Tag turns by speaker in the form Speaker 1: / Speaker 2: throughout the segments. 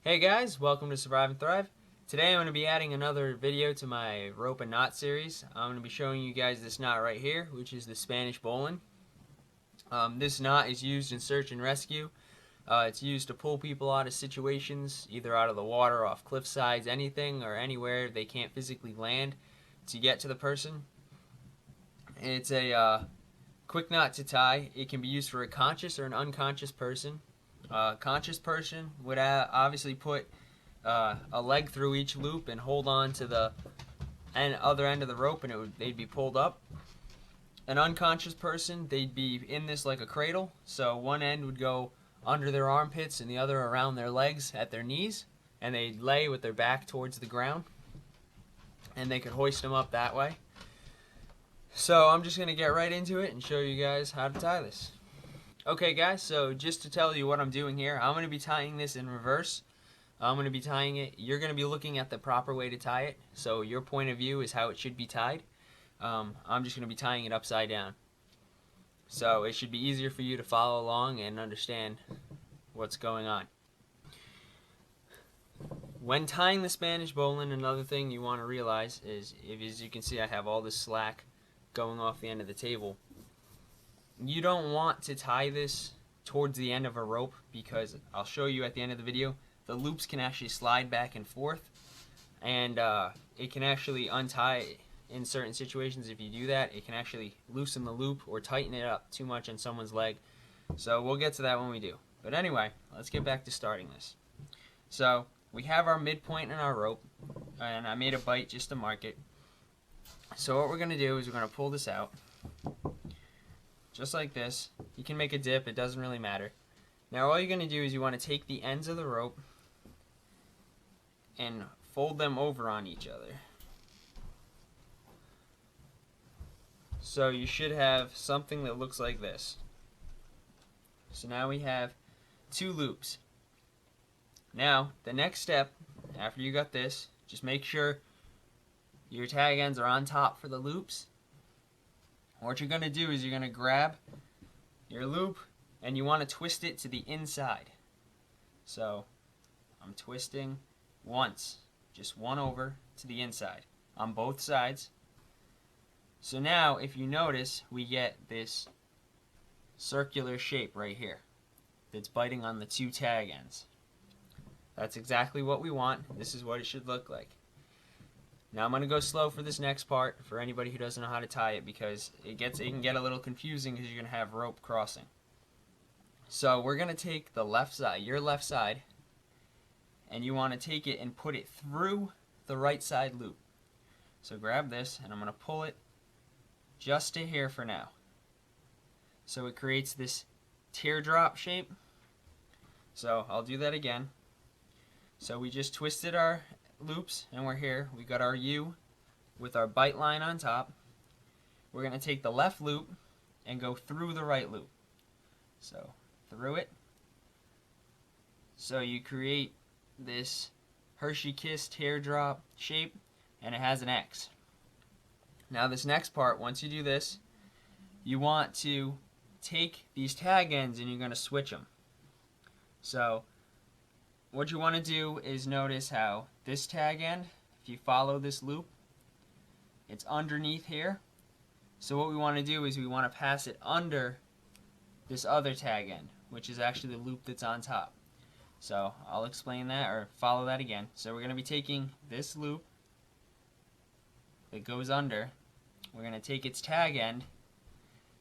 Speaker 1: Hey guys, welcome to Survive and Thrive. Today I'm going to be adding another video to my rope and knot series. I'm going to be showing you guys this knot right here, which is the Spanish Bowline. This knot is used in search and rescue. It's used to pull people out of situations, either out of the water, off cliff sides, anything or anywhere they can't physically land to get to the person. It's a quick knot to tie. It can be used for a conscious or an unconscious person. Conscious person would obviously put a leg through each loop and hold on to the other end of the rope, and they'd be pulled up. An unconscious person, they'd be in this like a cradle, so one end would go under their armpits and the other around their legs at their knees, and they'd lay with their back towards the ground, and they could hoist them up that way. So I'm just going to get right into it and show you guys how to tie this. Okay guys, so just to tell you what I'm doing here, I'm going to be tying this in reverse. I'm going to be tying it, you're going to be looking at the proper way to tie it, so your point of view is how it should be tied. I'm just going to be tying it upside down. So it should be easier for you to follow along and understand what's going on. When tying the Spanish Bowline, another thing you want to realize is, as you can see, I have all this slack going off the end of the table. You don't want to tie this towards the end of a rope, because I'll show you at the end of the video, the loops can actually slide back and forth, and it can actually untie in certain situations. If you do that, it can actually loosen the loop or tighten it up too much on someone's leg. So we'll get to that when we do. But anyway, let's get back to starting this. So we have our midpoint in our rope, and I made a bite just to mark it. So what we're going to do is we're going to pull this out just like this. You can make a dip, it doesn't really matter. Now all you're going to do is you want to take the ends of the rope and fold them over on each other. So you should have something that looks like this. So now we have two loops. Now the next step, after you got this, just make sure your tag ends are on top for the loops. What you're going to do is you're going to grab your loop and you want to twist it to the inside. So I'm twisting once, just one over to the inside on both sides. So now if you notice, we get this circular shape right here that's biting on the two tag ends. That's exactly what we want. This is what it should look like. Now I'm going to go slow for this next part for anybody who doesn't know how to tie it, because it can get a little confusing because you're going to have rope crossing. So we're going to take the left side, your left side, and you want to take it and put it through the right side loop. So grab this and I'm going to pull it just to here for now. So it creates this teardrop shape. So I'll do that again. So we just twisted our loops and we're here. We got our U with our bite line on top. We're going to take the left loop and go through the right loop. So through it. So you create this Hershey Kiss teardrop shape, and it has an X. Now this next part, once you do this, you want to take these tag ends and you're going to switch them. So what you want to do is notice how this tag end, if you follow this loop, it's underneath here. So what we want to do is we want to pass it under this other tag end, which is actually the loop that's on top. So I'll explain that, or follow that again. So we're going to be taking this loop that goes under, we're going to take its tag end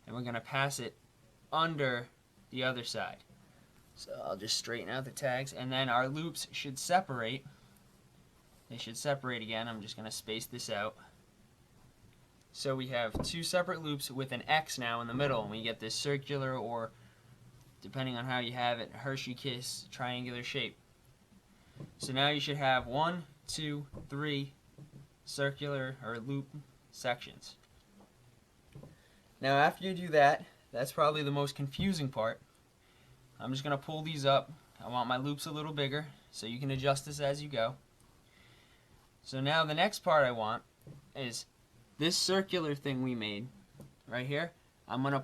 Speaker 1: and we're going to pass it under the other side. So I'll just straighten out the tags, and then our loops should separate. They should separate again. I'm just going to space this out. So we have two separate loops with an X now in the middle, and we get this circular, or depending on how you have it, Hershey Kiss triangular shape. So now you should have 1, 2, 3 circular or loop sections. Now after you do that, that's probably the most confusing part. I'm just going to pull these up. I want my loops a little bigger, so you can adjust this as you go. So now the next part I want is this circular thing we made right here. I'm going to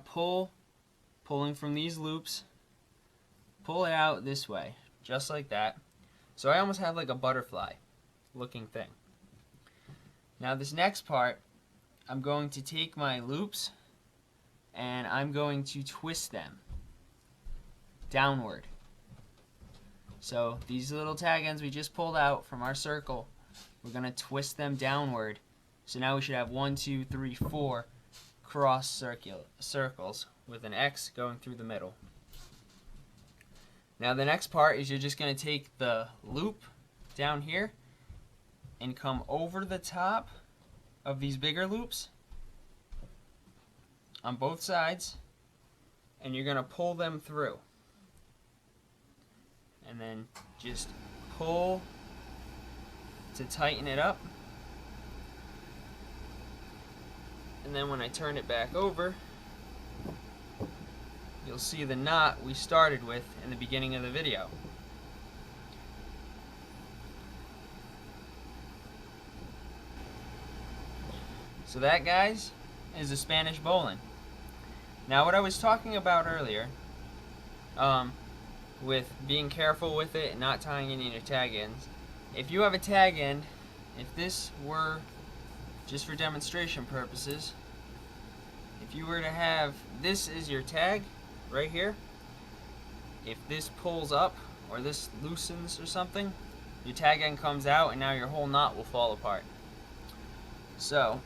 Speaker 1: pulling from these loops, pull it out this way, just like that. So I almost have like a butterfly looking thing. Now this next part, I'm going to take my loops and I'm going to twist them downward. So these little tag ends we just pulled out from our circle, we're going to twist them downward. So now we should have 1, 2, 3, 4 cross circles with an X going through the middle. Now the next part is you're just going to take the loop down here and come over the top of these bigger loops on both sides, and you're going to pull them through. And then just pull to tighten it up. And then when I turn it back over, you'll see the knot we started with in the beginning of the video. So that, guys, is a Spanish bowline. Now what I was talking about earlier, with being careful with it and not tying any of your tag ends, if you have a tag end, if this were, just for demonstration purposes, if you were to have this is your tag right here, if this pulls up or this loosens or something, your tag end comes out and now your whole knot will fall apart. So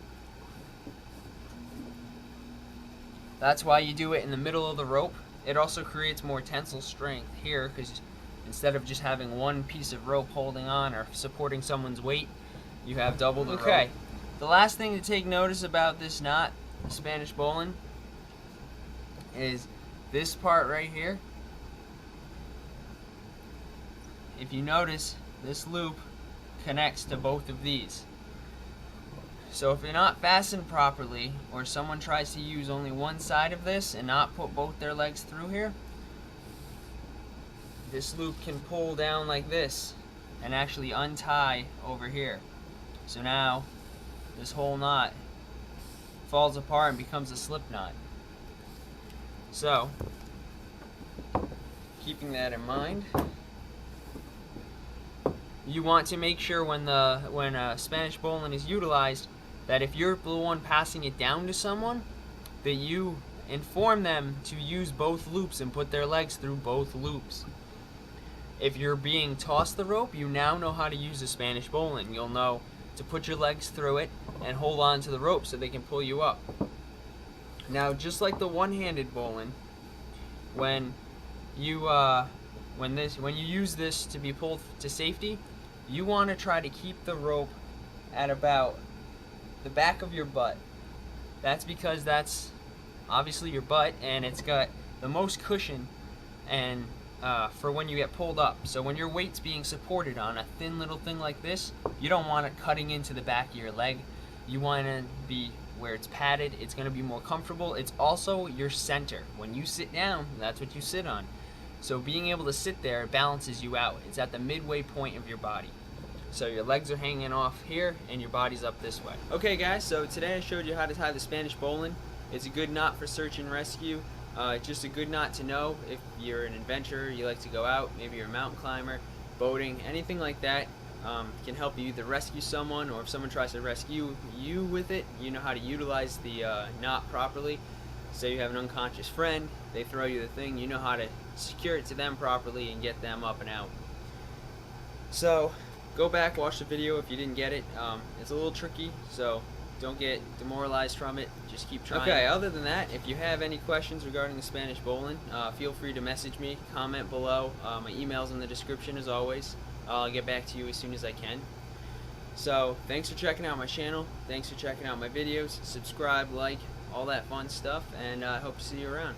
Speaker 1: that's why you do it in the middle of the rope. It also creates more tensile strength here, because instead of just having one piece of rope holding on or supporting someone's weight, you have double the rope. Okay, the last thing to take notice about this knot, the Spanish bowline, is this part right here. If you notice, this loop connects to both of these. So if you're not fastened properly, or someone tries to use only one side of this and not put both their legs through here, this loop can pull down like this and actually untie over here. So now this whole knot falls apart and becomes a slip knot. So keeping that in mind, you want to make sure when a Spanish bowline is utilized, that if you're the one passing it down to someone, that you inform them to use both loops and put their legs through both loops. If you're being tossed the rope, you now know how to use a Spanish bowline. You'll know to put your legs through it and hold on to the rope so they can pull you up. Now, just like the one-handed bowline, when you use this to be pulled to safety, you want to try to keep the rope at about the back of your butt. That's because that's obviously your butt, and it's got the most cushion and for when you get pulled up. So when your weight's being supported on a thin little thing like this, you don't want it cutting into the back of your leg. You want to be where it's padded. It's going to be more comfortable. It's also your center. When you sit down, that's what you sit on. So being able to sit there balances you out. It's at the midway point of your body. So your legs are hanging off here and your body's up this way. Okay guys, so today I showed you how to tie the Spanish bowline. It's a good knot for search and rescue. It's just a good knot to know if you're an adventurer, you like to go out, maybe you're a mountain climber, boating, anything like that. Can help you either rescue someone, or if someone tries to rescue you with it, you know how to utilize the knot properly. Say you have an unconscious friend, they throw you the thing, you know how to secure it to them properly and get them up and out. So go back, watch the video if you didn't get it. It's a little tricky, so don't get demoralized from it. Just keep trying. Okay, other than that, if you have any questions regarding the Spanish bowline, feel free to message me, comment below. My email's in the description as always. I'll get back to you as soon as I can. So thanks for checking out my channel. Thanks for checking out my videos. Subscribe, like, all that fun stuff, and I hope to see you around.